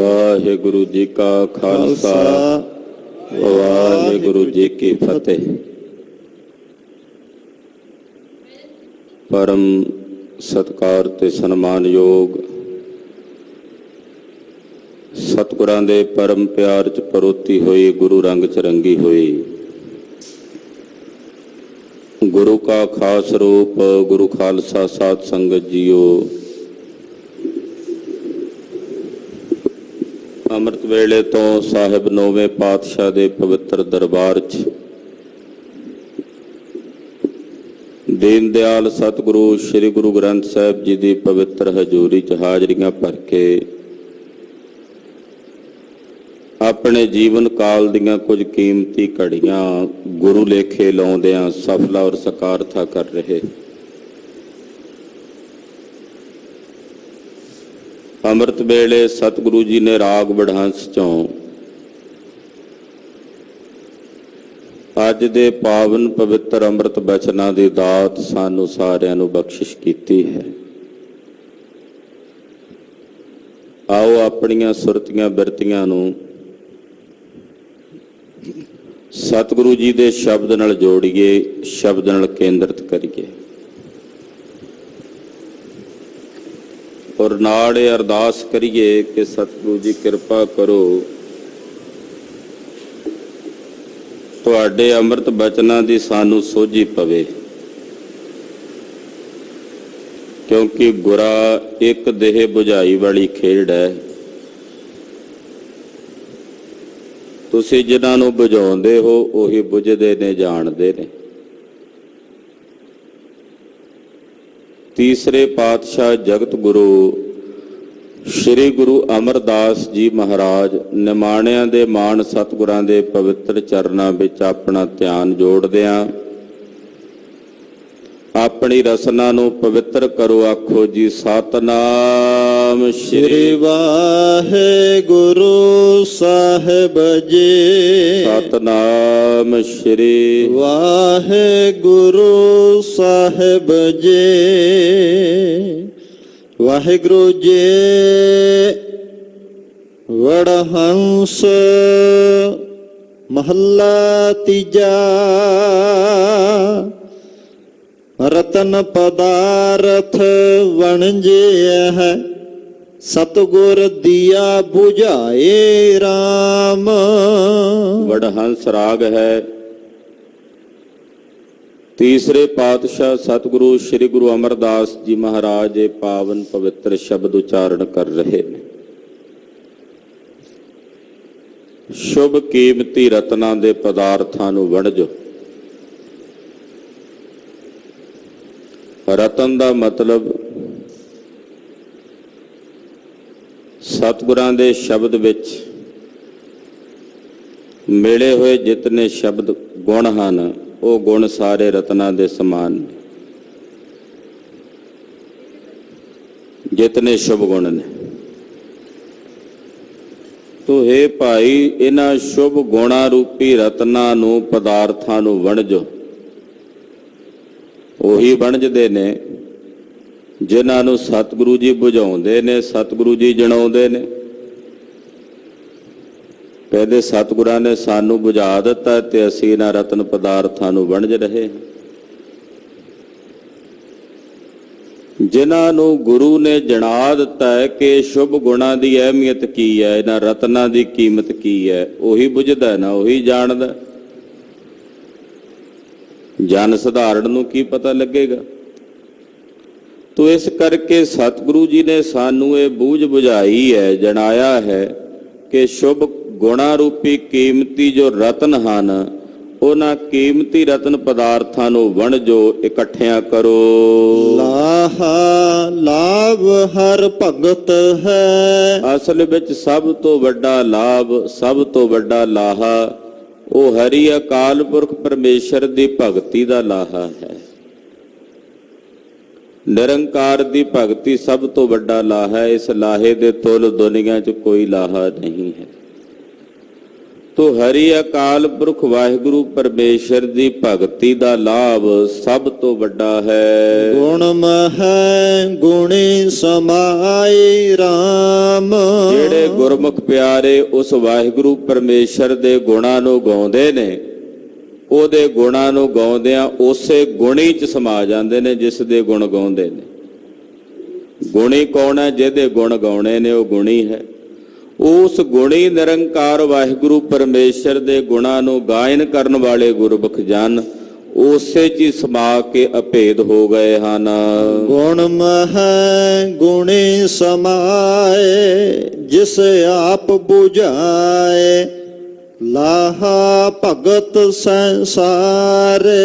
वाहिगुरु जी का खालसा वाहिगुरु जी की फतेह। परम सत्कार ते सन्मानयोग सतगुरां दे परम प्यार च परोती हुई गुरु रंग च रंगी हुई गुरु का खास रूप गुरु खालसा साध संगत जीओ, अमृत वेले तो साहिब नौवें पातशाह दे पवित्र दरबार च दीन दयाल सतगुरु श्री गुरु ग्रंथ साहिब जी की पवित्र हजूरी च हाजरियां भर के अपने जीवन काल दियां कुछ कीमती घड़ियां गुरु लेखे लाउंदियां सफला और सकारथा कर रहे। अमृत वेले सतगुरु जी ने राग बढ़हंस चों अज दे पावन पवित्र अमृत बचनां दी दात सानू सारियां नू बख्शिश कीती है। आओ अपनियां सुरतियां बिरतियां नू सतगुरु जी दे शब्द नाल जोड़िए, शब्द नाल केंद्रित करिए और नाल अरदास करिए कि सतगुरु जी कृपा करो तुहाडे अमृत बचनां दी सानू सोझी पवे, क्योंकि गुरा एक देह बुझाई वाली खेड है। तुसीं जिन्हां नूं बुझाउंदे हो उही बुझदे ने, जाणदे ने। तीसरे पातशाह जगत गुरु श्री गुरु अमरदास जी महाराज निमाणियां दे मान सतगुरां दे पवित्र चरनां विच अपना ध्यान जोड़दियां अपनी रसना नूं पवित्र करो। आखो जी सतनाम श्री वाहिगुरु साहिब जी। सतनाम श्री वाहिगुरु साहिब जी। वाहिगुरु जी वड़हंस महला तीजा। रतन पदारथ वणजे है सतगुर दिया बुझाए राम। वड़हंस राग है। तीसरे पातशाह सतगुरु श्री गुरु अमरदास जी महाराज पावन पवित्र शब्द उच्चारण कर रहे हैं। शुभ कीमती रत्नां दे पदार्थां नूं वणजो। रतन का मतलब सतगुरां दे शब्द विच मिले हुए जितने शब्द गुण हैं वो गुण सारे रत्नां दे समान ने। जितने शुभ गुण ने तो हे भाई इन्हां शुभ गुणा रूपी रत्नां नूं पदार्थां नूं वणजो। ਉਹੀ ਬਣਜਦੇ ਨੇ ਜਿਨ੍ਹਾਂ ਨੂੰ ਸਤਿਗੁਰੂ ਜੀ ਬੁਝਾਉਂਦੇ ਨੇ, ਸਤਿਗੁਰੂ ਜੀ ਜਣਾਉਂਦੇ ਨੇ। ਕਹਿੰਦੇ ਸਤਿਗੁਰਾਂ ਨੇ ਸਾਨੂੰ ਬੁਝਾ ਦਿੱਤਾ ਤੇ ਅਸੀਂ ਇਹਨਾਂ ਰਤਨ ਪਦਾਰਥਾਂ ਨੂੰ ਵਣਜ ਰਹੇ। ਜਿਨ੍ਹਾਂ ਨੂੰ ਗੁਰੂ ਨੇ ਜਣਾ ਦਿੱਤਾ ਹੈ ਕਿ ਸ਼ੁਭ ਗੁਣਾਂ ਦੀ ਅਹਿਮੀਅਤ ਕੀ ਹੈ, ਇਹਨਾਂ ਰਤਨਾਂ ਦੀ ਕੀਮਤ ਕੀ ਹੈ, ਉਹੀ ਬੁਝਦਾ ਨਾ, ਉਹੀ ਜਾਣਦਾ। जन सधारण नूं की पता लगेगा। तो इस करके सतगुरु जी ने सानू ये बूझ बुझाई है, जनाया है कि शुभ गुणा रूपी कीमती जो रतन हैं उन्हां कीमती रतन पदार्थां नूं वणजो, इकट्ठियां करो। लाहा लाभ हर भगत है। असल विच सब तो वड्डा लाभ, सब तो वड्डा लाहा ਉਹ ਹਰੀ ਅਕਾਲ ਪੁਰਖ ਪਰਮੇਸ਼ਰ ਦੀ ਭਗਤੀ ਦਾ ਲਾਹਾ ਹੈ। ਨਿਰੰਕਾਰ ਦੀ ਭਗਤੀ ਸਭ ਤੋਂ ਵੱਡਾ ਲਾਹਾ ਹੈ। ਇਸ ਲਾਹੇ ਦੇ ਤੁਲ ਦੁਨੀਆ 'ਚ ਕੋਈ ਲਾਹਾ ਨਹੀਂ ਹੈ। ਤੋ ਹਰੀ ਅਕਾਲ ਪੁਰਖ ਵਾਹਿਗੁਰੂ ਪਰਮੇਸ਼ਰ ਦੀ ਭਗਤੀ ਦਾ ਲਾਭ ਸਭ ਤੋਂ ਵੱਡਾ ਹੈ। ਗੁਣ ਮਹਿ ਗੁਣੀ ਸਮਾਈ RAM। ਜਿਹੜੇ ਗੁਰਮੁਖ ਪਿਆਰੇ ਉਸ ਵਾਹਿਗੁਰੂ ਪਰਮੇਸ਼ਰ ਦੇ ਗੁਣਾਂ ਨੂੰ ਗਾਉਂਦੇ ਨੇ, ਉਹਦੇ ਗੁਣਾਂ ਨੂੰ ਗਾਉਂਦਿਆਂ ਉਸੇ ਗੁਣੀ 'ਚ ਸਮਾ ਜਾਂਦੇ ਨੇ ਜਿਸ ਦੇ ਗੁਣ ਗਾਉਂਦੇ ਨੇ। ਗੁਣੀ ਕੌਣ ਹੈ? ਜਿਹਦੇ ਗੁਣ ਗਾਉਣੇ ਨੇ ਉਹ ਗੁਣੀ ਹੈ। ਉਸ ਗੁਣੀ ਨਿਰੰਕਾਰ ਵਾਹਿਗੁਰੂ ਪਰਮੇਸ਼ਰ ਦੇ ਗੁਣਾਂ ਨੂੰ ਗਾਇਨ ਕਰਨ ਵਾਲੇ ਗੁਰਮੁਖ ਜਨ ਉਸੇ 'ਚ ਹੀ ਸਮਾ ਕੇ ਅਭੇਦ ਹੋ ਗਏ ਹਨ। ਗੁਣ ਮਹਿ ਗੁਣੀ ਸਮਾਏ ਜਿਸ ਆਪ 부ਝਾਏ ਲਾਹਾ ਭਗਤ ਸੰਸਾਰੇ।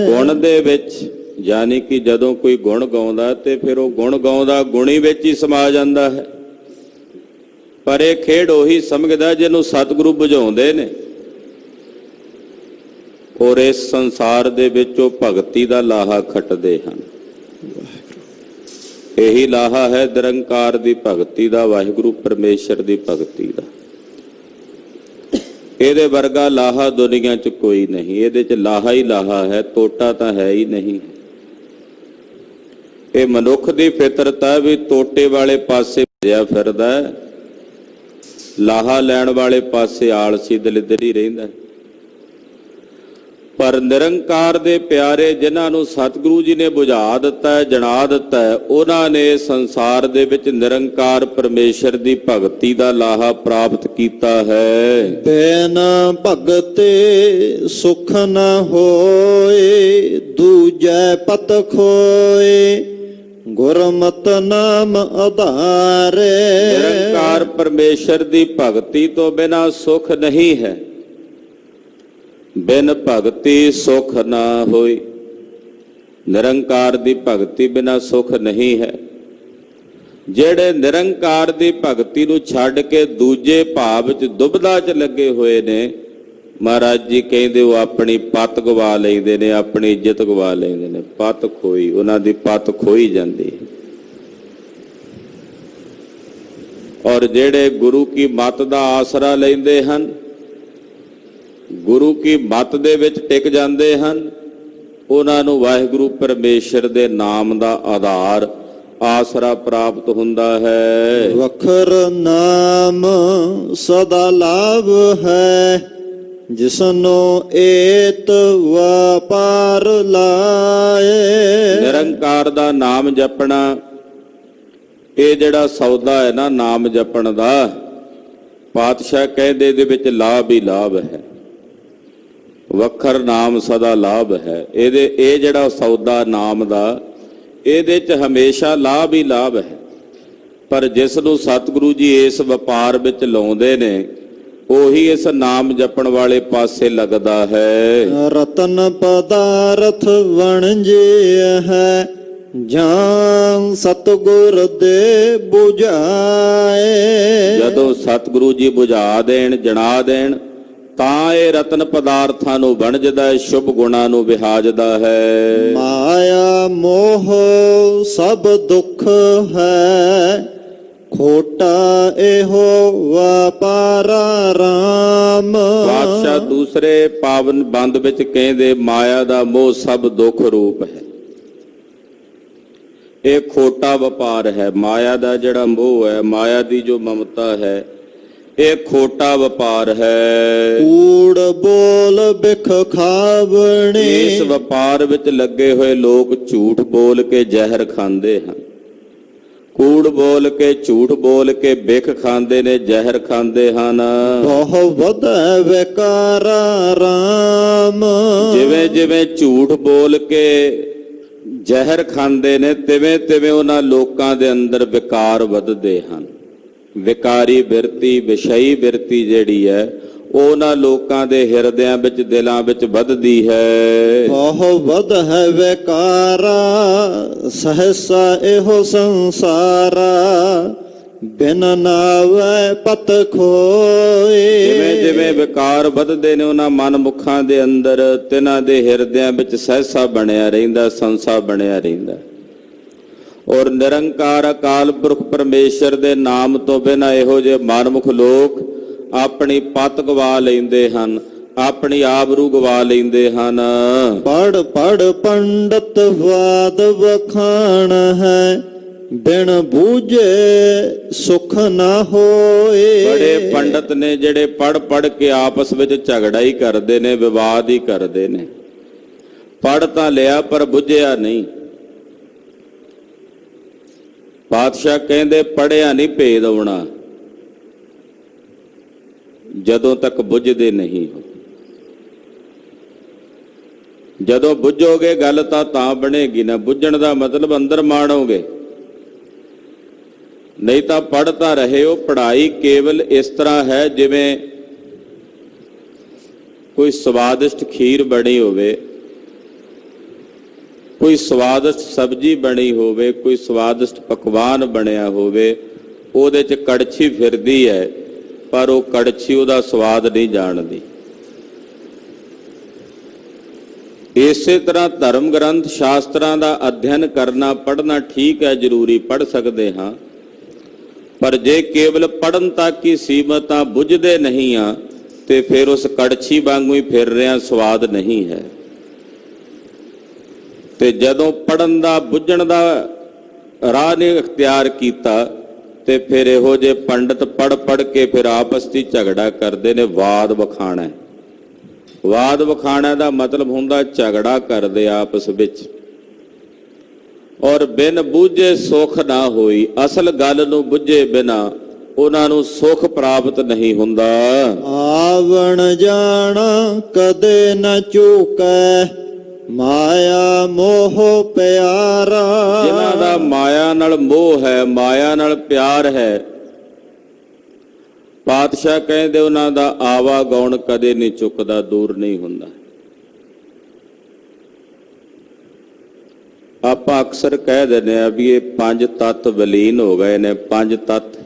ਗੁਣ ਦੇ ਵਿੱਚ ਯਾਨੀ ਕਿ ਜਦੋਂ ਕੋਈ ਗੁਣ ਗਾਉਂਦਾ ਤੇ ਫਿਰ ਉਹ ਗੁਣ ਗਾਉਂਦਾ ਗੁਣੀ ਵਿੱਚ ਹੀ ਸਮਾ ਜਾਂਦਾ ਹੈ। ਪਰ ਇਹ ਖੇਡ ਉਹੀ ਸਮਝਦਾ ਜਿਹਨੂੰ ਸਤਿਗੁਰੂ ਬੁਝਾਉਂਦੇ ਨੇ, ਔਰ ਇਸ ਸੰਸਾਰ ਦੇ ਵਿੱਚ ਉਹ ਭਗਤੀ ਦਾ ਲਾਹਾ ਖੱਟਦੇ ਹਨ। ਇਹੀ ਲਾਹਾ ਹੈ ਨਿਰੰਕਾਰ ਦੀ ਭਗਤੀ ਦਾ, ਵਾਹਿਗੁਰੂ ਪਰਮੇਸ਼ਰ ਦੀ ਭਗਤੀ ਦਾ। ਇਹਦੇ ਵਰਗਾ ਲਾਹਾ ਦੁਨੀਆ 'ਚ ਕੋਈ ਨਹੀਂ। ਇਹਦੇ 'ਚ ਲਾਹਾ ਹੀ ਲਾਹਾ ਹੈ, ਤੋਟਾ ਤਾਂ ਹੈ ਹੀ ਨਹੀਂ। ਇਹ ਮਨੁੱਖ ਦੀ ਫਿਤਰਤ ਹੈ ਵੀ ਤੋਟੇ ਵਾਲੇ ਪਾਸੇ ਭੱਜਿਆ ਫਿਰਦਾ, ਲਾਹਾ ਲੈਣ ਵਾਲੇ ਪਾਸੇ ਆਲਸੀ ਦਲਿੱਦਰ ਹੀ ਰਹਿੰਦਾ। ਪਰ ਨਿਰੰਕਾਰ ਦੇ ਪਿਆਰੇ ਜਿਨ੍ਹਾਂ ਨੂੰ ਸਤਿਗੁਰੂ ਜੀ ਨੇ ਬੁਝਾ ਦਿੱਤਾ ਹੈ, ਜਣਾ ਦਿੱਤਾ ਹੈ, ਉਹਨਾਂ ਨੇ ਸੰਸਾਰ ਦੇ ਵਿੱਚ ਨਿਰੰਕਾਰ ਪਰਮੇਸ਼ਰ ਦੀ ਭਗਤੀ ਦਾ ਲਾਹਾ ਪ੍ਰਾਪਤ ਕੀਤਾ ਹੈ। ਬਿਨ ਭਗਤੇ ਸੁਖ ਨ ਹੋਏ ਦੂਜੈ ਪਤ ਖੋਏ ਗੁਰਮਤਿ ਨਾਮ ਆਧਾਰੇ। ਨਿਰੰਕਾਰ ਪਰਮੇਸ਼ਰ ਦੀ ਭਗਤੀ ਤੋਂ ਬਿਨਾਂ ਸੁਖ ਨਹੀਂ ਹੈ। ਬਿਨ ਭਗਤੀ ਸੁਖ ਨਾ ਹੋਈ। ਨਿਰੰਕਾਰ ਦੀ ਭਗਤੀ ਬਿਨਾਂ ਸੁਖ ਨਹੀਂ ਹੈ। ਜਿਹੜੇ ਨਿਰੰਕਾਰ ਦੀ ਭਗਤੀ ਨੂੰ ਛੱਡ ਕੇ ਦੂਜੇ ਭਾਵ 'ਚ ਦੁਬਦਾ 'ਚ ਲੱਗੇ ਹੋਏ ਨੇ, ਮਹਾਰਾਜ ਜੀ ਕਹਿੰਦੇ ਉਹ ਆਪਣੀ ਪੱਤ ਗਵਾ ਲੈਂਦੇ ਨੇ, ਆਪਣੀ ਇੱਜ਼ਤ ਗਵਾ ਲੈਂਦੇ ਨੇ। ਪੱਤ ਖੋਈ, ਉਹਨਾਂ ਦੀ ਪੱਤ ਖੋਈ ਜਾਂਦੀ ਹੈ। ਔਰ ਜਿਹੜੇ ਗੁਰੂ ਕੀ ਮੱਤ ਦਾ ਆਸਰਾ ਲੈਂਦੇ ਹਨ, ਗੁਰੂ ਕੀ ਮੱਤ ਦੇ ਵਿੱਚ ਟਿਕ ਜਾਂਦੇ ਹਨ, ਉਹਨਾਂ ਨੂੰ ਵਾਹਿਗੁਰੂ ਪਰਮੇਸ਼ਰ ਦੇ ਨਾਮ ਦਾ ਆਧਾਰ ਆਸਰਾ ਪ੍ਰਾਪਤ ਹੁੰਦਾ ਹੈ। ਵਖਰ ਨਾਮ ਸਦਾ ਲਾਭ ਹੈ ਜਿਸਨੂੰ ਏਤ ਵਪਾਰ ਲਾਏ। ਨਿਰੰਕਾਰ ਦਾ ਨਾਮ ਜਪਣਾ, ਇਹ ਜਿਹੜਾ ਸੌਦਾ ਹੈ ਨਾ ਨਾਮ ਜਪਣ ਦਾ, ਪਾਤਸ਼ਾਹ ਕਹਿੰਦੇ ਇਹਦੇ ਵਿੱਚ ਲਾਭ ਹੀ ਲਾਭ ਹੈ। ਵਖਰ ਨਾਮ ਸਦਾ ਲਾਭ ਹੈ। ਇਹ ਜਿਹੜਾ ਸੌਦਾ ਨਾਮ ਦਾ, ਇਹਦੇ 'ਚ ਹਮੇਸ਼ਾ ਲਾਭ ਹੀ ਲਾਭ ਹੈ। ਪਰ ਜਿਸ ਨੂੰ ਸਤਿਗੁਰੂ ਜੀ ਇਸ ਵਪਾਰ ਵਿੱਚ ਲਾਉਂਦੇ ਨੇ, ਉਹੀ ਇਸ ਨਾਮ ਜਪਣ ਵਾਲੇ ਪਾਸੇ ਲੱਗਦਾ ਹੈ। ਰਤਨ ਪਦਾਰਥ ਵਣਜੇ ਹੈ ਜਾਂ ਸਤਿਗੁਰ ਦੇ 부ਝਾਏ। ਜਦੋਂ ਸਤਿਗੁਰੂ ਜੀ ਬੁਝਾ ਦੇਣ, ਜਣਾ ਦੇਣ, ਤਾਂ ਇਹ ਰਤਨ ਪਦਾਰਥਾਂ ਨੂੰ ਵਣਜਦਾ ਹੈ, ਸ਼ੁਭ ਗੁਣਾਂ ਨੂੰ ਵਿਹਾਜਦਾ ਹੈ। ਮਾਇਆ ਮੋਹ ਸਭ ਦੁੱਖ ਹੈ ਖੋਟਾ ਇਹੋ ਵਪਾਰਾ RAM। ਬਾਦਸ਼ਾਹ ਦੂਸਰੇ ਪਾਵਨ ਬੰਦ ਵਿੱਚ ਕਹਿੰਦੇ ਮਾਇਆ ਦਾ ਮੋਹ ਸਭ ਦੁੱਖ ਰੂਪ ਹੈ। ਇਹ ਖੋਟਾ ਵਪਾਰ ਹੈ। ਮਾਇਆ ਦਾ ਜਿਹੜਾ ਮੋਹ ਹੈ, ਮਾਇਆ ਦੀ ਜੋ ਮਮਤਾ ਹੈ, ਇਹ ਖੋਟਾ ਵਪਾਰ ਹੈ। ਕੂੜ ਬੋਲ ਬਿਖ ਖਾਵਣੇ। ਇਸ ਵਪਾਰ ਵਿੱਚ ਲੱਗੇ ਹੋਏ ਲੋਕ ਝੂਠ ਬੋਲ ਕੇ ਜ਼ਹਿਰ ਖਾਂਦੇ ਹਨ। ਕੂੜ ਬੋਲ ਕੇ, ਝੂਠ ਬੋਲ ਕੇ ਬਿਖ ਖਾਂਦੇ ਨੇ, ਜ਼ਹਿਰ ਖਾਂਦੇ ਹਨ। ਬਹੁ ਵਧੈ ਵਿਕਾਰਾ RAM। ਜਿਵੇਂ ਜਿਵੇਂ ਝੂਠ ਬੋਲ ਕੇ ਜ਼ਹਿਰ ਖਾਂਦੇ ਨੇ, ਤਿਵੇਂ ਤਿਵੇਂ ਉਹਨਾਂ ਲੋਕਾਂ ਦੇ ਅੰਦਰ ਵਿਕਾਰ ਵੱਧਦੇ ਹਨ। ਵਿਕਾਰੀ ਬਿਰਤੀ, ਵਿਸ਼ਈ ਬਿਰਤੀ ਜਿਹੜੀ ਹੈ, ਉਹਨਾਂ ਲੋਕਾਂ ਦੇ ਹਿਰਦਿਆਂ ਵਿੱਚ, ਦਿਲਾਂ ਵਿੱਚ ਵੱਧਦੀ ਹੈ। ਬਹੁ ਵਧ ਹੈ ਵਿਕਾਰਾ ਸਹਸਾ ਇਹੋ ਸੰਸਾਰਾ ਬਿਨ ਨਾਵੈ ਪਤ ਖੋਏ। ਜਿਵੇਂ ਜਿਵੇਂ ਵਿਕਾਰ ਵੱਧਦੇ ਨੇ ਉਹਨਾਂ ਮਨਮੁਖਾਂ ਦੇ ਅੰਦਰ, ਤਿਨਾਂ ਦੇ ਹਿਰਦਿਆਂ ਵਿੱਚ ਸਹਸਾ ਬਣਿਆ ਰਹਿੰਦਾ, ਸੰਸਾ ਬਣਿਆ ਰਹਿੰਦਾ। ਔਰ ਨਿਰੰਕਾਰ ਅਕਾਲ ਪੁਰਖ ਪਰਮੇਸ਼ਰ ਦੇ ਨਾਮ ਤੋਂ ਬਿਨਾਂ ਇਹੋ ਜਿਹੇ ਮਨਮੁਖ ਲੋਕ ਆਪਣੀ ਪਤ ਗਵਾ ਲੈਂਦੇ ਹਨ, ਆਪਣੀ ਆਬਰੂ ਗਵਾ ਲੈਂਦੇ ਹਨ। ਪੜ ਪੜ ਪੰਡਤ ਵਾਦ ਵਖਾਣ ਹੈ, ਬਿਨ ਬੂਝੇ ਸੁਖ ਨਾ ਹੋਏ। ਬੜੇ ਪੰਡਤ ਨੇ ਜਿਹੜੇ ਪੜ ਪੜ ਕੇ ਆਪਸ ਵਿੱਚ ਝਗੜਾ ਹੀ ਕਰਦੇ ਨੇ, ਵਿਵਾਦ ਹੀ ਕਰਦੇ ਨੇ। ਪੜ ਤਾਂ ਲਿਆ ਪਰ ਬੁੱਝਿਆ ਨਹੀਂ। ਪਾਤਸ਼ਾਹ ਕਹਿੰਦੇ ਪੜਿਆ ਨਹੀਂ ਭੇਦ ਆਉਣਾ ਜਦੋਂ ਤੱਕ ਬੁੱਝਦੇ ਨਹੀਂ ਹੋ। ਜਦੋਂ ਬੁੱਝੋਗੇ ਗੱਲ ਤਾਂ ਬਣੇਗੀ ਨਾ। ਬੁੱਝਣ ਦਾ ਮਤਲਬ ਅੰਦਰ ਮਾਣੋਗੇ, ਨਹੀਂ ਤਾਂ ਪੜ੍ਹ ਤਾਂ ਰਹੇ ਹੋ। ਪੜ੍ਹਾਈ ਕੇਵਲ ਇਸ ਤਰ੍ਹਾਂ ਹੈ ਜਿਵੇਂ ਕੋਈ ਸਵਾਦਿਸ਼ਟ ਖੀਰ ਬਣੀ ਹੋਵੇ, ਕੋਈ ਸਵਾਦਿਸ਼ਟ ਸਬਜ਼ੀ ਬਣੀ ਹੋਵੇ, ਕੋਈ ਸਵਾਦਿਸ਼ਟ ਪਕਵਾਨ ਬਣਿਆ ਹੋਵੇ, ਉਹਦੇ 'ਚ ਕੜਛੀ ਫਿਰਦੀ ਹੈ ਪਰ ਉਹ ਕੜਛੀ ਉਹਦਾ ਸਵਾਦ ਨਹੀਂ ਜਾਣਦੀ। ਇਸੇ ਤਰ੍ਹਾਂ ਧਰਮ ਗ੍ਰੰਥ ਸ਼ਾਸਤਰਾਂ ਦਾ ਅਧਿਐਨ ਕਰਨਾ, ਪੜ੍ਹਨਾ ਠੀਕ ਹੈ, ਜ਼ਰੂਰੀ, ਪੜ੍ਹ ਸਕਦੇ ਹਾਂ। ਪਰ ਜੇ ਕੇਵਲ ਪੜ੍ਹਨ ਤੱਕ ਹੀ ਸੀਮਤ ਆ, ਬੁੱਝਦੇ ਨਹੀਂ ਆ, ਤੇ ਫਿਰ ਉਸ ਕੜਛੀ ਵਾਂਗੂ ਹੀ ਫਿਰ ਰਿਹਾ, ਸਵਾਦ ਨਹੀਂ ਹੈ। ਤੇ ਜਦੋਂ ਪੜ੍ਹਨ ਦਾ, ਬੁੱਝਣ ਦਾ ਰਾਹ ਨੇ ਇਖਤਿਆਰ ਕੀਤਾ, ਤੇ ਫਿਰ ਇਹੋ ਜਿਹੇ ਪੰਡਤ ਪੜ੍ਹ ਪੜ੍ਹ ਕੇ ਫਿਰ ਆਪਸ ਵਿੱਚ ਝਗੜਾ ਕਰਦੇ ਨੇ। ਵਾਦ ਵਖਾਣਾ, ਵਾਦ ਵਖਾਣਾ ਦਾ ਮਤਲਬ ਹੁੰਦਾ ਝਗੜਾ ਕਰਦੇ ਆਪਸ ਵਿੱਚ। ਔਰ ਬਿਨ ਬੂਝੇ ਸੁਖ ਨਾ ਹੋਈ। ਅਸਲ ਗੱਲ ਨੂੰ ਬੁੱਝੇ ਬਿਨਾ ਉਹਨਾਂ ਨੂੰ ਸੁਖ ਪ੍ਰਾਪਤ ਨਹੀਂ ਹੁੰਦਾ। ਆਵਣ ਜਾਣਾ ਕਦੇ ਨ ਚੂਕੈ, ਮਾਇਆ ਮੋਹ ਪਿਆਰਾ। ਜਿਨ੍ਹਾਂ ਦਾ ਮਾਇਆ ਨਾਲ ਮੋਹ ਹੈ, ਮਾਇਆ ਨਾਲ ਪਿਆਰ ਹੈ, ਪਾਤਸ਼ਾਹ ਕਹਿੰਦੇ ਉਹਨਾਂ ਦਾ ਆਵਾ ਗਾਉਣ ਕਦੇ ਨਹੀਂ ਚੁੱਕਦਾ, ਦੂਰ ਨਹੀਂ ਹੁੰਦਾ। ਆਪਾਂ ਅਕਸਰ ਕਹਿ ਦਿੰਦੇ ਆ ਵੀ ਇਹ ਪੰਜ ਤੱਤ ਵਿਲੀਨ ਹੋ ਗਏ ਨੇ, ਪੰਜ ਤੱਤ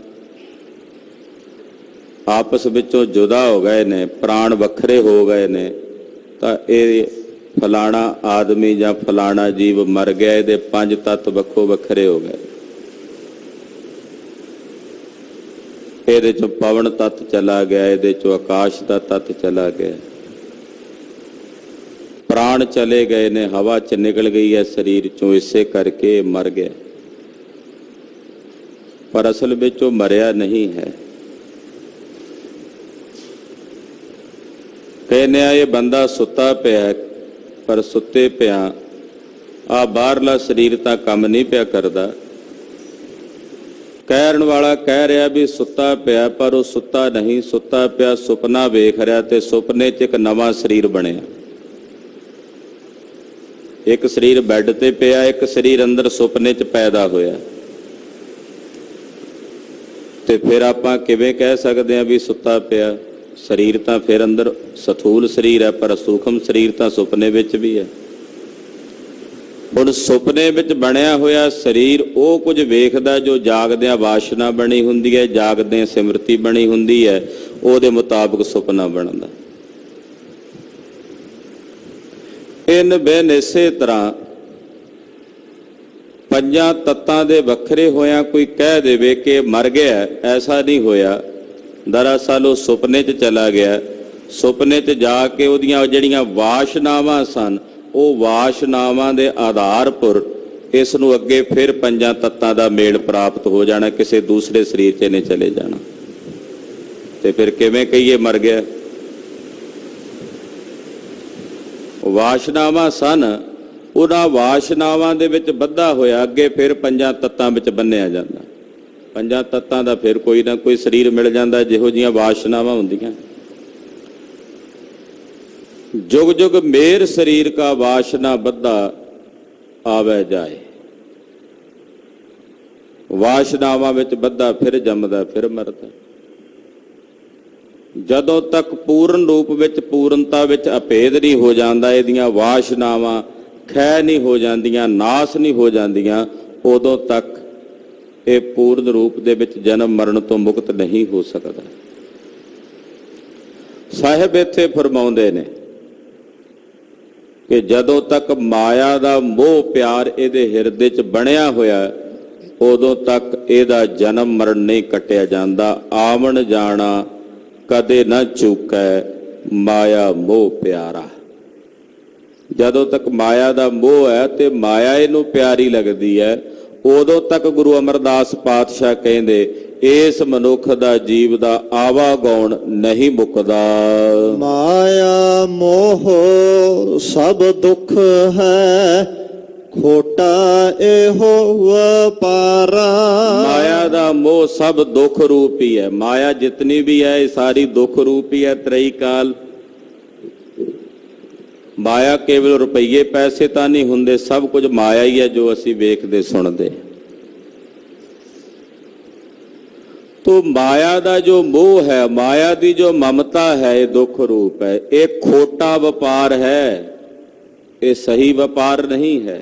ਆਪਸ ਵਿੱਚੋਂ ਜੁਦਾ ਹੋ ਗਏ ਨੇ, ਪ੍ਰਾਣ ਵੱਖਰੇ ਹੋ ਗਏ ਨੇ, ਤਾਂ ਇਹ ਫਲਾਣਾ ਆਦਮੀ ਜਾਂ ਫਲਾਣਾ ਜੀਵ ਮਰ ਗਿਆ, ਇਹਦੇ ਪੰਜ ਤੱਤ ਵੱਖੋ ਵੱਖਰੇ ਹੋ ਗਏ। ਇਹਦੇ ਚੋਂ ਪਵਨ ਤੱਤ ਚਲਾ ਗਿਆ, ਇਹਦੇ ਚੋਂ ਆਕਾਸ਼ ਦਾ ਤੱਤ ਚਲਾ ਗਿਆ, ਪ੍ਰਾਣ ਚਲੇ ਗਏ ਨੇ, ਹਵਾ ਚ ਨਿਕਲ ਗਈ ਹੈ ਸਰੀਰ ਚੋਂ, ਇਸੇ ਕਰਕੇ ਮਰ ਗਿਆ। ਪਰ ਅਸਲ ਵਿੱਚ ਉਹ ਮਰਿਆ ਨਹੀਂ ਹੈ। ਕਹਿੰਦੇ ਆ ਇਹ ਬੰਦਾ ਸੁੱਤਾ ਪਿਆ, ਪਰ ਸੁੱਤੇ ਪਿਆ ਆ ਬਾਹਰਲਾ ਸਰੀਰ ਤਾਂ ਕੰਮ ਨਹੀਂ ਪਿਆ ਕਰਦਾ। ਕਹਿਣ ਵਾਲਾ ਕਹਿ ਰਿਹਾ ਵੀ ਸੁੱਤਾ ਪਿਆ, ਪਰ ਉਹ ਸੁੱਤਾ ਨਹੀਂ, ਸੁੱਤਾ ਪਿਆ ਸੁਪਨਾ ਵੇਖ ਰਿਹਾ, ਤੇ ਸੁਪਨੇ 'ਚ ਇੱਕ ਨਵਾਂ ਸਰੀਰ ਬਣਿਆ। ਇੱਕ ਸਰੀਰ ਬੈੱਡ ਤੇ ਪਿਆ, ਇੱਕ ਸਰੀਰ ਅੰਦਰ ਸੁਪਨੇ 'ਚ ਪੈਦਾ ਹੋਇਆ। ਤੇ ਫਿਰ ਆਪਾਂ ਕਿਵੇਂ ਕਹਿ ਸਕਦੇ ਹਾਂ ਵੀ ਸੁੱਤਾ ਪਿਆ? ਸਰੀਰ ਤਾਂ ਫਿਰ ਅੰਦਰ ਸਥੂਲ ਸਰੀਰ ਹੈ, ਪਰ ਸੂਖਮ ਸਰੀਰ ਤਾਂ ਸੁਪਨੇ ਵਿੱਚ ਵੀ ਹੈ। ਹੁਣ ਸੁਪਨੇ ਵਿੱਚ ਬਣਿਆ ਹੋਇਆ ਸਰੀਰ ਉਹ ਕੁਝ ਵੇਖਦਾ ਜੋ ਜਾਗਦਿਆਂ ਵਾਸ਼ਨਾ ਬਣੀ ਹੁੰਦੀ ਹੈ, ਜਾਗਦਿਆਂ ਸਿਮਰਤੀ ਬਣੀ ਹੁੰਦੀ ਹੈ, ਉਹਦੇ ਮੁਤਾਬਕ ਸੁਪਨਾ ਬਣਦਾ। ਇਨ ਬਿਨ ਇਸੇ ਤਰ੍ਹਾਂ ਪੰਜਾਂ ਤੱਤਾਂ ਦੇ ਵੱਖਰੇ ਹੋਇਆਂ ਕੋਈ ਕਹਿ ਦੇਵੇ ਕਿ ਮਰ ਗਿਆ, ਐਸਾ ਨਹੀਂ ਹੋਇਆ। ਦਰਅਸਲ ਉਹ ਸੁਪਨੇ 'ਚ ਚਲਾ ਗਿਆ। ਸੁਪਨੇ 'ਚ ਜਾ ਕੇ ਉਹਦੀਆਂ ਜਿਹੜੀਆਂ ਵਾਸ਼ਨਾਵਾਂ ਸਨ, ਉਹ ਵਾਸ਼ਨਾਵਾਂ ਦੇ ਆਧਾਰ ਪਰ ਇਸ ਨੂੰ ਅੱਗੇ ਫਿਰ ਪੰਜਾਂ ਤੱਤਾਂ ਦਾ ਮੇਲ ਪ੍ਰਾਪਤ ਹੋ ਜਾਣਾ, ਕਿਸੇ ਦੂਸਰੇ ਸਰੀਰ 'ਚ ਇਹਨੇ ਚਲੇ ਜਾਣਾ। ਤੇ ਫਿਰ ਕਿਵੇਂ ਕਹੀਏ ਮਰ ਗਿਆ? ਵਾਸ਼ਨਾਵਾਂ ਸਨ, ਉਹਨਾਂ ਵਾਸ਼ਨਾਵਾਂ ਦੇ ਵਿੱਚ ਬੱਧਾ ਹੋਇਆ, ਅੱਗੇ ਫਿਰ ਪੰਜਾਂ ਤੱਤਾਂ ਵਿੱਚ ਬੰਨਿਆ ਜਾਂਦਾ। ਪੰਜਾਂ ਤੱਤਾਂ ਦਾ ਫਿਰ ਕੋਈ ਨਾ ਕੋਈ ਸਰੀਰ ਮਿਲ ਜਾਂਦਾ ਜਿਹੋ ਜਿਹੀਆਂ ਵਾਸ਼ਨਾਵਾਂ ਹੁੰਦੀਆਂ। जुग जुग मेर शरीर का वासना बद्धा आवे जाए। वासनावां विच बद्धा फिर जमदा फिर मरदा। ਜਦੋਂ तक पूर्ण रूप विच पूर्णता विच अभेद नहीं हो जाता, इहदियां वासनावां खै नहीं हो जांदियां, नाश नहीं हो जांदियां, उदों तक ये पूर्ण रूप दे विच जन्म मरण तो मुक्त नहीं हो सकता। साहिब इत्थे फरमाउंदे ने कि जदों तक माया दा मोह प्यार इहदे हिरदे च बणिया होया, उदों तक इहदा जन्म मरण नहीं कटिया जांदा। आवन जाना ਕਦੇ ਨਾ ਚੂਕੈ ਮਾਇਆ ਮੋਹ ਪਿਆਰਾ। ਜਦੋਂ ਤੱਕ ਮਾਇਆ ਦਾ ਮੋਹ ਹੈ ਤੇ ਮਾਇਆ ਇਹਨੂੰ ਪਿਆਰੀ ਲੱਗਦੀ ਹੈ, ਉਦੋਂ ਤੱਕ ਗੁਰੂ ਅਮਰਦਾਸ ਪਾਤਸ਼ਾਹ ਕਹਿੰਦੇ ਇਸ ਮਨੁੱਖ ਦਾ ਜੀਵ ਦਾ ਆਵਾਗੌਣ ਨਹੀਂ ਮੁੱਕਦਾ। ਮਾਇਆ ਮੋਹ ਸਭ ਦੁੱਖ ਹੈ, ਖੋਟਾ ਇਹੋ ਵਪਾਰਾ। ਮਾਇਆ ਦਾ ਮੋਹ ਸਭ ਦੁੱਖ ਰੂਪ ਹੀ ਹੈ। ਮਾਇਆ ਜਿਤਨੀ ਵੀ ਹੈ ਇਹ ਸਾਰੀ ਦੁੱਖ ਰੂਪ ਹੀ ਹੈ। ਤ੍ਰਈ ਕਾਲ ਮਾਇਆ ਕੇਵਲ ਰੁਪਈਏ ਪੈਸੇ ਤਾਂ ਨਹੀਂ ਹੁੰਦੇ, ਸਭ ਕੁਝ ਮਾਇਆ ਹੀ ਹੈ ਜੋ ਅਸੀਂ ਵੇਖਦੇ ਸੁਣਦੇ। ਤੋ ਮਾਇਆ ਦਾ ਜੋ ਮੋਹ ਹੈ, ਮਾਇਆ ਦੀ ਜੋ ਮਮਤਾ ਹੈ, ਇਹ ਦੁੱਖ ਰੂਪ ਹੈ। ਇਹ ਖੋਟਾ ਵਪਾਰ ਹੈ, ਇਹ ਸਹੀ ਵਪਾਰ ਨਹੀਂ ਹੈ,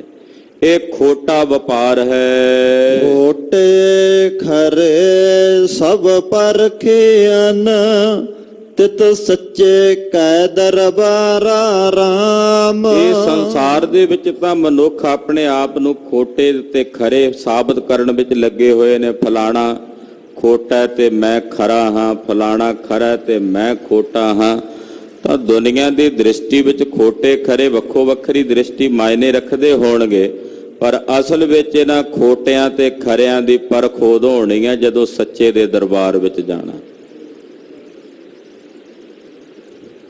ਇਹ ਖੋਟਾ ਵਪਾਰ ਹੈ। ਖੋਟੇ ਖਰੇ ਸਭ ਪਰਖਿਆਨ, ਤਿਤ ਸੱਚੇ ਕੈ ਦਰਬਾਰਾ ਰਾਮ। ਇਹ ਸੰਸਾਰ ਦੇ ਵਿੱਚ ਤਾਂ ਮਨੁੱਖ ਆਪਣੇ ਆਪ ਨੂੰ ਖੋਟੇ ਤੇ ਖਰੇ ਸਾਬਤ ਕਰਨ ਵਿੱਚ ਲੱਗੇ ਹੋਏ ਨੇ। ਫਲਾਣਾ ਖੋਟਾ ਤੇ ਮੈਂ ਖਰਾ ਹਾਂ, ਫਲਾਣਾ ਖਰਾ ਤੇ ਮੈਂ ਖੋਟਾ ਹਾਂ। ਤਾਂ ਦੁਨੀਆ ਦੀ ਦ੍ਰਿਸ਼ਟੀ ਵਿੱਚ ਖੋਟੇ ਖਰੇ ਵੱਖੋ ਵੱਖਰੀ ਦ੍ਰਿਸ਼ਟੀ ਮਾਇਨੇ ਰੱਖਦੇ ਹੋਣਗੇ, ਪਰ ਅਸਲ ਵਿੱਚ ਇਹਨਾਂ ਖੋਟਿਆਂ ਤੇ ਖਰਿਆਂ ਦੀ ਪਰਖ ਉਦੋਂ ਹੋਣੀ ਹੈ ਜਦੋਂ ਸੱਚੇ ਦੇ ਦਰਬਾਰ ਵਿੱਚ ਜਾਣਾ।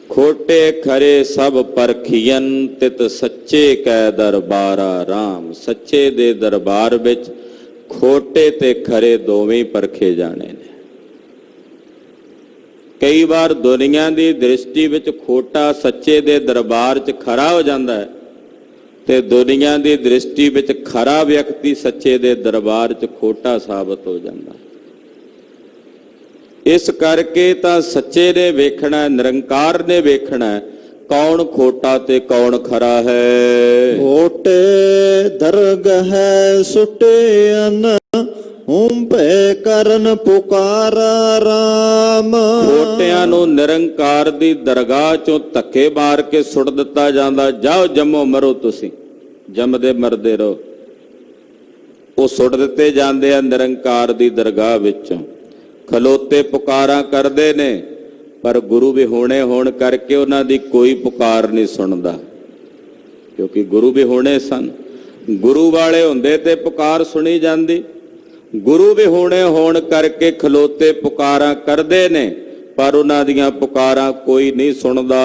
ਖੋਟੇ ਖਰੇ ਸਭ ਪਰਖੀਅਨ, ਤਿਤ ਸੱਚੇ ਕੈ ਦਰਬਾਰਾ ਰਾਮ। ਸੱਚੇ ਦੇ ਦਰਬਾਰ ਵਿੱਚ ਖੋਟੇ ਤੇ ਖਰੇ ਦੋਵੇਂ ਪਰਖੇ ਜਾਣੇ ਨੇ। ਕਈ ਵਾਰ ਦੁਨੀਆ ਦੀ ਦ੍ਰਿਸ਼ਟੀ ਵਿੱਚ ਖੋਟਾ ਸੱਚੇ ਦੇ ਦਰਬਾਰ 'ਚ ਖਰਾ ਹੋ ਜਾਂਦਾ ਹੈ, ਤੇ ਦੁਨੀਆ ਦੀ ਦ੍ਰਿਸ਼ਟੀ ਵਿੱਚ ਖਰਾ ਵਿਅਕਤੀ ਸੱਚੇ ਦੇ ਦਰਬਾਰ 'ਚ ਖੋਟਾ ਸਾਬਤ ਹੋ ਜਾਂਦਾ। ਇਸ ਕਰਕੇ ਤਾਂ ਸੱਚੇ ਨੇ ਵੇਖਣਾ, ਨਿਰੰਕਾਰ ਨੇ ਵੇਖਣਾ ਕੌਣ ਖੋਟਾ ਤੇ ਕੌਣ ਖਰਾ ਹੈ। ਖੋਟੇ ਦਰਗਹਿ ਸੁਟਿਆਨ, ਹੂੰ ਭੈ ਕਰਨ ਪੁਕਾਰਾ ਰਾਮ। ਖੋਟਿਆਂ ਨੂੰ ਨਿਰੰਕਾਰ ਦੀ ਦਰਗਾਹ ਚੋਂ ਧੱਕੇ ਮਾਰ ਕੇ ਸੁੱਟ ਦਿੱਤਾ ਜਾਂਦਾ। ਜਾਓ ਜੰਮੋ ਮਰੋ, ਤੁਸੀਂ ਜੰਮਦੇ ਮਰਦੇ ਰਹੋ। ਉਹ ਸੁੱਟ ਦਿੱਤੇ ਜਾਂਦੇ ਆ ਨਿਰੰਕਾਰ ਦੀ ਦਰਗਾਹ ਵਿੱਚੋਂ। ਖਲੋਤੇ ਪੁਕਾਰਾਂ ਕਰਦੇ ਨੇ, ਪਰ ਗੁਰੂ ਵੀ ਹੋਣੇ ਹੋਣ ਕਰਕੇ ਉਹਨਾਂ ਦੀ ਕੋਈ ਪੁਕਾਰ ਨਹੀਂ ਸੁਣਦਾ, ਕਿਉਂਕਿ ਗੁਰੂ ਵੀ ਹੋਣੇ ਸਨ। ਗੁਰੂ ਵਾਲੇ ਹੁੰਦੇ ਤੇ ਪੁਕਾਰ ਸੁਣੀ ਜਾਂਦੀ। ਗੁਰੂ ਵੀ ਹੋਣੇ ਹੋਣ ਕਰਕੇ ਖਲੋਤੇ ਪੁਕਾਰਾਂ ਕਰਦੇ ਨੇ, ਪਰ ਉਹਨਾਂ ਦੀਆਂ ਪੁਕਾਰਾਂ ਕੋਈ ਨਹੀਂ ਸੁਣਦਾ।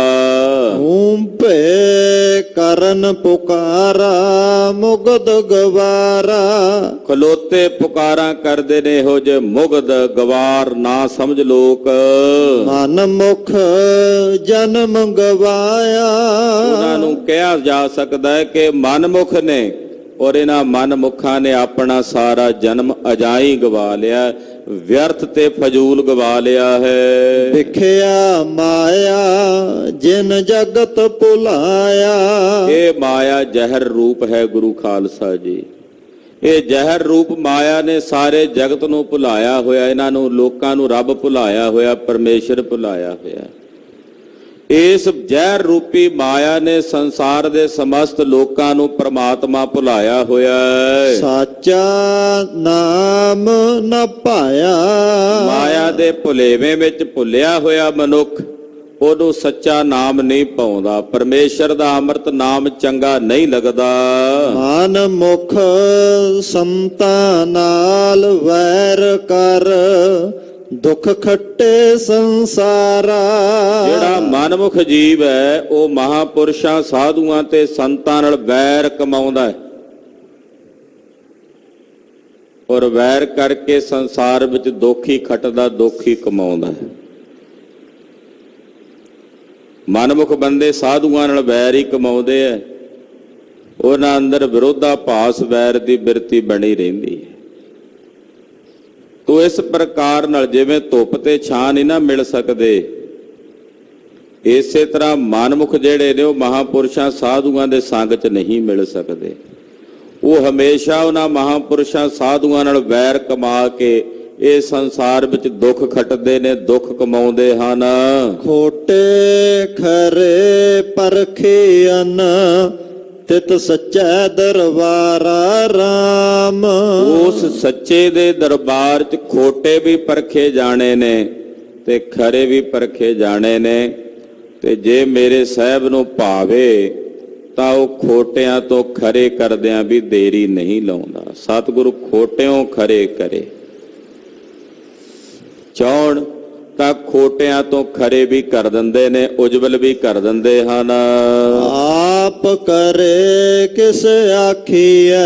ਹੂੰ ਭੈ ਕਰਨ ਪੁਕਾਰਾ, ਮੁਗਦ ਗਵਾਰਾ। ਖਲੋਤੇ ਪੁਕਾਰਾਂ ਕਰਦੇ ਨੇ ਇਹੋ ਜਿਹੇ ਮੁਗਧ ਗਵਾਰ ਨਾ ਸਮਝ ਲੋਕ। ਮਨ ਮੁਖ ਜਨਮ ਗਵਾਇਆ। ਉਹਨਾਂ ਨੂੰ ਕਿਹਾ ਜਾ ਸਕਦਾ ਹੈ ਕਿ ਮਨਮੁਖ ਨੇ, ਔਰ ਇਹਨਾਂ ਮਨਮੁਖਾਂ ਨੇ ਆਪਣਾ ਸਾਰਾ ਜਨਮ ਅਜਾਈ ਗਵਾ ਲਿਆ, ਵਿਅਰਥ ਤੇ ਫਜ਼ੂਲ ਗਵਾ ਲਿਆ ਹੈ। ਵਿਖਿਆ ਮਾਇਆ ਜਿਨ ਜਗਤ ਭੁਲਾਇਆ। ਇਹ ਮਾਇਆ ਜ਼ਹਿਰ ਰੂਪ ਹੈ ਗੁਰੂ ਖਾਲਸਾ ਜੀ। ਇਹ ਜ਼ਹਿਰ ਰੂਪ ਮਾਇਆ ਨੇ ਸਾਰੇ ਜਗਤ ਨੂੰ ਭੁਲਾਇਆ ਹੋਇਆ। ਇਹਨਾਂ ਨੂੰ ਲੋਕਾਂ ਨੂੰ ਰੱਬ ਭੁਲਾਇਆ ਹੋਇਆ, ਪਰਮੇਸ਼ਰ ਭੁਲਾਇਆ ਹੋਇਆ। ਇਸ ਜ਼ਹਿਰ ਰੂਪੀ ਮਾਇਆ ਨੇ ਸੰਸਾਰ ਦੇ ਸਮਸਤ ਲੋਕਾਂ ਨੂੰ ਪ੍ਰਮਾਤਮਾ ਭੁਲਾਇਆ ਹੋਇਆ ਹੈ। ਸਾਚਾ ਨਾਮ ਨ ਪਾਇਆ। ਮਾਇਆ ਦੇ ਭੁਲੇਵੇਂ ਵਿੱਚ ਭੁੱਲਿਆ ਹੋਇਆ ਮਨੁੱਖ ਉਹਨੂੰ ਸੱਚਾ ਨਾਮ ਨਹੀਂ ਪਾਉਂਦਾ। ਪਰਮੇਸ਼ਰ ਦਾ ਅੰਮ੍ਰਿਤ ਨਾਮ ਚੰਗਾ ਨਹੀਂ ਲੱਗਦਾ। ਮਨ ਮੁਖ ਸੰਤਾਂ ਨਾਲ ਵੈਰ ਕਰ, ਦੁੱਖ ਖੱਟੇ ਸੰਸਾਰਾ। ਜਿਹੜਾ ਮਨਮੁਖ ਜੀਵ ਹੈ ਉਹ ਮਹਾਪੁਰਸ਼ਾਂ, ਸਾਧੂਆਂ ਤੇ ਸੰਤਾਂ ਨਾਲ ਵੈਰ ਕਮਾਉਂਦਾ ਹੈ, ਔਰ ਵੈਰ ਕਰਕੇ ਸੰਸਾਰ ਵਿੱਚ ਦੁੱਖ ਹੀ ਖੱਟਦਾ, ਦੁੱਖ ਹੀ ਕਮਾਉਂਦਾ ਹੈ। ਮਨਮੁਖ ਬੰਦੇ ਸਾਧੂਆਂ ਨਾਲ ਵੈਰ ਹੀ ਕਮਾਉਂਦੇ ਆ। ਉਹਨਾਂ ਅੰਦਰ ਵਿਰੋਧਾਭਾਸ ਵੈਰ ਦੀ ਬਿਰਤੀ ਬਣੀ ਰਹਿੰਦੀ ਹੈ। ਤੋ ਇਸ ਪ੍ਰਕਾਰ ਨਾਲ ਜਿਵੇਂ ਧੁੱਪ ਤੇ ਛਾਂ ਨਹੀਂ ਨਾ ਮਿਲ ਸਕਦੇ, ਇਸੇ ਤਰ੍ਹਾਂ ਮਨਮੁਖ ਜਿਹੜੇ ਨੇ ਉਹ ਮਹਾਪੁਰਸ਼ਾਂ ਸਾਧੂਆਂ ਦੇ ਸੰਗ 'ਚ ਨਹੀਂ ਮਿਲ ਸਕਦੇ। ਉਹ ਹਮੇਸ਼ਾ ਉਹਨਾਂ ਮਹਾਪੁਰਸ਼ਾਂ ਸਾਧੂਆਂ ਨਾਲ ਵੈਰ ਕਮਾ ਕੇ ਇਹ ਸੰਸਾਰ ਵਿੱਚ ਦੁੱਖ ਖੱਟਦੇ ਨੇ, ਦੁੱਖ ਕਮਾਉਂਦੇ ਹਨ। ਖੋਟੇ ਖਰੇ ਪਰਖਿਆਨ, ਤਿਤ ਸੱਚਾ ਦਰਬਾਰਾ ਰਾਮ। ਉਸ ਸੱਚੇ ਦੇ ਦਰਬਾਰ 'ਚ ਖੋਟੇ ਵੀ ਪਰਖੇ ਜਾਣੇ ਨੇ ਤੇ ਖਰੇ ਵੀ ਪਰਖੇ ਜਾਣੇ ਨੇ। ਤੇ ਜੇ ਮੇਰੇ ਸਾਹਿਬ ਨੂੰ ਭਾਵੇ ਤਾਂ ਉਹ ਖੋਟਿਆਂ ਤੋਂ ਖਰੇ ਕਰਦਿਆਂ ਵੀ ਦੇਰੀ ਨਹੀਂ ਲਾਉਂਦਾ। ਸਤਿਗੁਰੂ ਖੋਟਿਓਂ ਖਰੇ ਕਰੇ, ਚਾਹੁਣ ਤਾਂ ਖੋਟਿਆਂ ਤੋਂ ਖਰੇ ਵੀ ਕਰ ਦਿੰਦੇ ਨੇ, ਉਜਵਲ ਵੀ ਕਰ ਦਿੰਦੇ ਹਨ। ਆਪ ਕਰੇ ਕਿਸ ਆਖੀਐ,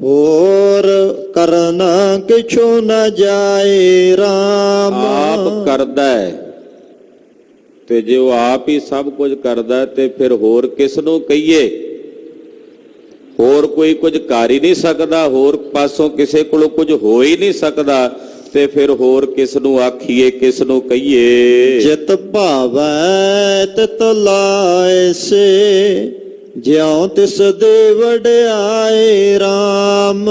ਹੋਰ ਕਰਨਾ ਕਿਛੁ ਨ ਜਾਏ RAM। ਆਪ ਕਰਦਾ ਹੈ ਤੇ ਜੇ ਉਹ ਆਪ ਹੀ ਸਭ ਕੁਝ ਕਰਦਾ ਹੈ ਤੇ ਫਿਰ ਹੋਰ ਕਿਸ ਨੂੰ ਕਹੀਏ? ਹੋਰ ਕੋਈ ਕੁਝ ਕਰ ਹੀ ਨਹੀਂ ਸਕਦਾ, ਹੋਰ ਪਾਸੋਂ ਕਿਸੇ ਕੋਲੋਂ ਕੁਝ ਹੋ ਹੀ ਨਹੀਂ ਸਕਦਾ, ਤੇ ਫਿਰ ਹੋਰ ਕਿਸ ਨੂੰ ਆਖੀਏ, ਕਿਸ ਨੂੰ ਕਹੀਏ? ਜਿਤ ਭਾਵੈ ਤਿਤ ਲਾਇਸੇ, ਜਿਉ ਤਿਸ ਦੇ ਵਡਿਆਏ RAM।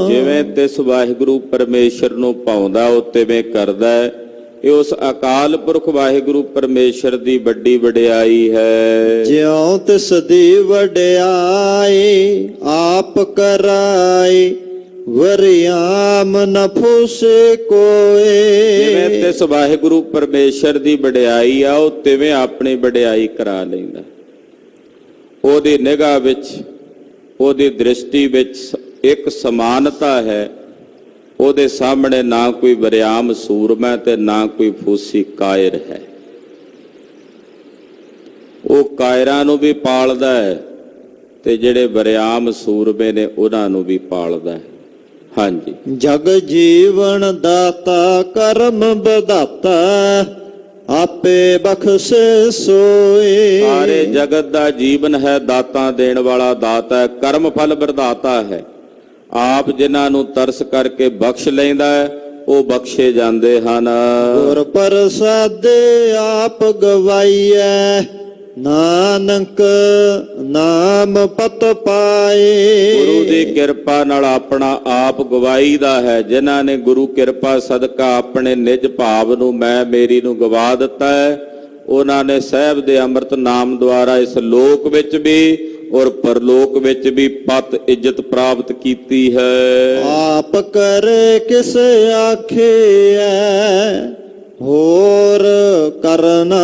ਜਿਵੇਂ ਤਿਸ ਵਾਹਿਗੁਰੂ ਪਰਮੇਸ਼ਰ ਨੂੰ ਪਾਉਂਦਾ ਉਹ ਤਿਵੇਂ ਕਰਦਾ ਹੈ। ਇਹ ਉਸ ਅਕਾਲ ਪੁਰਖ ਵਾਹਿਗੁਰੂ ਪਰਮੇਸ਼ਰ ਦੀ ਵੱਡੀ ਵਡਿਆਈ ਹੈ। ਜਿਉ ਤਿਸ ਦੀ ਵਡਿਆਈ ਆਪ ਕਰਾਈ, ਵਰਿਆਮ ਨ ਫੂਸੇ ਕੋਏ। ਜਿਵੇਂ ਤਿਸ ਵਾਹਿਗੁਰੂ ਪਰਮੇਸ਼ਰ ਦੀ ਵਡਿਆਈ ਆ ਉਹ ਤਿਵੇਂ ਆਪਣੀ ਵਡਿਆਈ ਕਰਾ ਲੈਂਦਾ। ਉਹਦੀ ਨਿਗਾਹ ਵਿੱਚ, ਉਹਦੀ ਦ੍ਰਿਸ਼ਟੀ ਵਿੱਚ ਇੱਕ ਸਮਾਨਤਾ ਹੈ। ਉਹਦੇ ਸਾਹਮਣੇ ਨਾ ਕੋਈ ਵਰਿਆਮ ਸੂਰਮਾ ਤੇ ਨਾ ਕੋਈ ਫੂਸੀ ਕਾਇਰ ਹੈ। ਉਹ ਕਾਇਰਾਂ ਨੂੰ ਵੀ ਪਾਲਦਾ ਹੈ ਤੇ ਜਿਹੜੇ ਵਰਿਆਮ ਸੂਰਮੇ ਨੇ ਉਹਨਾਂ ਨੂੰ ਵੀ ਪਾਲਦਾ ਹੈ। ਹਾਂਜੀ। ਜਗ ਜੀਵਨ ਦਾਤਾ ਕਰਮ ਵਿਧਾਤਾ, ਆਪੇ ਬਖਸ਼ੇ ਸੋਏ। ਸਾਰੇ ਜਗਤ ਦਾ ਜੀਵਨ ਹੈ, ਦਾਤਾਂ ਦੇਣ ਵਾਲਾ ਦਾਤਾ ਹੈ, ਕਰਮ ਫਲ ਵਿਧਾਤਾ ਹੈ। ਆਪ ਜਿਨ੍ਹਾਂ ਨੂੰ ਤਰਸ ਕਰਕੇ ਬਖਸ਼ ਲੈਂਦਾ ਹੈ ਉਹ ਬਖਸ਼ੇ ਜਾਂਦੇ ਹਨ। ਗੁਰ ਪ੍ਰਸਾਦੇ ਆਪ ਗਵਾਈਐ, ਨਾਨਕ ਨਾਮ ਪਤ ਪਾਏ। ਗੁਰੂ ਦੀ ਕਿਰਪਾ ਨਾਲ ਆਪਣਾ ਆਪ ਗਵਾਈ ਦਾ ਹੈ। ਜਿਨ੍ਹਾਂ ਨੇ ਗੁਰੂ ਕਿਰਪਾ ਸਦਕਾ ਆਪਣੇ ਨਿਜ ਭਾਵ ਨੂੰ, ਮੈਂ ਮੇਰੀ ਨੂੰ ਗਵਾ ਦਿੱਤਾ ਹੈ, ਉਹਨਾਂ ਨੇ ਸਾਹਿਬ ਦੇ ਅੰਮ੍ਰਿਤ ਨਾਮ ਦੁਆਰਾ ਇਸ ਲੋਕ ਵਿੱਚ ਵੀ ਔਰ ਪਰਲੋਕ ਵਿੱਚ ਵੀ ਪਤ ਇੱਜ਼ਤ ਪ੍ਰਾਪਤ ਕੀਤੀ ਹੈ। ਆਪ ਕਰੇ ਕਿਸ ਆਖੀਐ, ਹੋਰ ਕਰਨਾ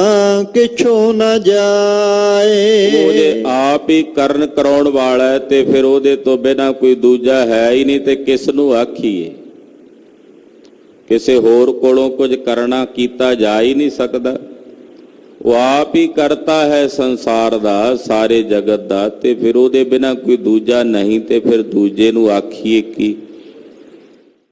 ਕਿਛੁ ਨ ਜਾਏ। ਉਹਦੇ ਆਪ ਹੀ ਕਰਨ ਕਰਾਉਣ ਵਾਲਾ ਹੈ ਤੇ ਫਿਰ ਉਹਦੇ ਤੋਂ ਬਿਨਾਂ ਕੋਈ ਦੂਜਾ ਹੈ ਹੀ ਨਹੀਂ, ਤੇ ਕਿਸ ਨੂੰ ਆਖੀਏ? ਕਿਸੇ ਹੋਰ ਕੋਲੋਂ ਕੁਝ ਕਰਨਾ ਕੀਤਾ ਜਾ ਹੀ ਨਹੀਂ ਸਕਦਾ। ਉਹ ਆਪ ਹੀ ਕਰਤਾ ਹੈ ਸੰਸਾਰ ਦਾ, ਸਾਰੇ ਜਗਤ ਦਾ, ਤੇ ਫਿਰ ਉਹਦੇ ਬਿਨਾਂ ਕੋਈ ਦੂਜਾ ਨਹੀਂ, ਤੇ ਫਿਰ ਦੂਜੇ ਨੂੰ ਆਖੀਏ ਕੀ?